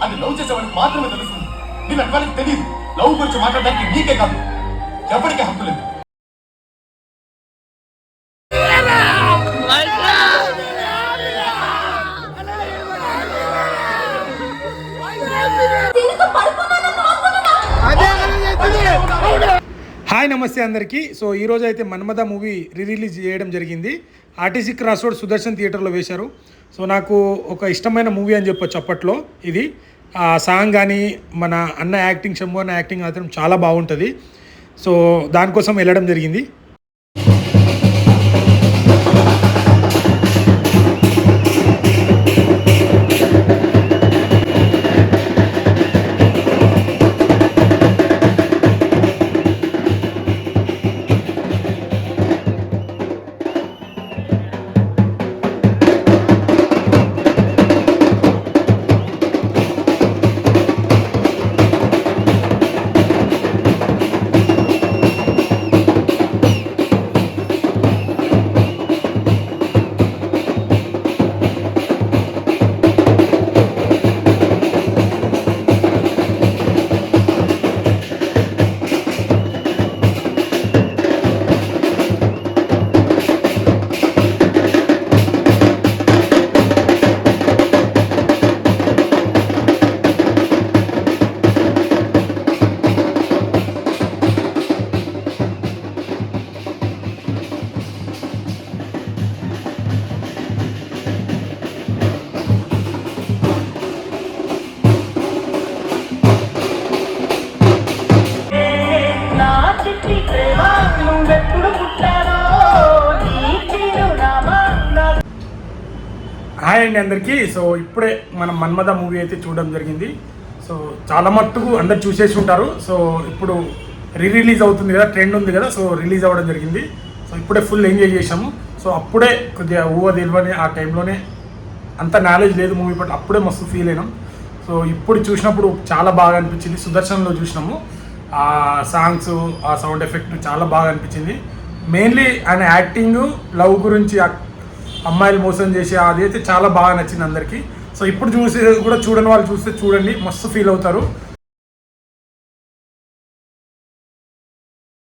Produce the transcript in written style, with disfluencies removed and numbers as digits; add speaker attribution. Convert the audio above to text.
Speaker 1: అది లవ్ చేసేవాడికి మాత్రమే తెలుస్తుంది. నేను అటువంటి తెలియదు. లవ్ గురించి మాట్లాడడానికి నీకే కాదు, ఎవరికి హక్కు లేదు.
Speaker 2: హాయ్ నమస్తే అందరికీ. సో ఈరోజు అయితే మన్మథ మూవీ రిలీజ్ చేయడం జరిగింది. ఆర్టీసీ క్రాస్ రోడ్ సుదర్శన్ థియేటర్లో వేశారు. సో నాకు ఒక ఇష్టమైన మూవీ అని చెప్పొచ్చు అప్పట్లో. ఇది ఆ సాంగ్ కానీ మన అన్న యాక్టింగ్, శంభు అన్న యాక్టింగ్ మాత్రం చాలా బాగుంటుంది. సో దానికోసం వెళ్ళడం జరిగింది. హాయ్ అండి అందరికీ. సో ఇప్పుడే మనం మన్మథ మూవీ అయితే చూడడం జరిగింది. సో చాలా మట్టుకు అందరు చూసేసి ఉంటారు. సో ఇప్పుడు రిలీజ్ అవుతుంది కదా, ట్రెండ్ ఉంది కదా, సో రిలీజ్ అవ్వడం జరిగింది. సో ఇప్పుడే ఫుల్ ఎంజాయ్ చేసాము. సో అప్పుడే కొద్దిగా తెలియని ఆ టైంలోనే అంత నాలెడ్జ్ లేదు మూవీ పట్ల, అప్పుడే మస్తు ఫీల్ అయినాం. సో ఇప్పుడు చూసినప్పుడు చాలా బాగా అనిపించింది. సుదర్శన్లో చూసినాము, ఆ సాంగ్స్, ఆ సౌండ్ ఎఫెక్ట్ చాలా బాగా అనిపించింది. మెయిన్లీ ఆయన యాక్టింగ్, లవ్ గురించి, అమ్మాయిలు మోసం చేసి అదైతే చాలా బాగా నచ్చింది అందరికీ. సో ఇప్పుడు చూసి కూడా చూడని వాళ్ళు చూస్తే చూడండి, మస్తు ఫీల్ అవుతారు.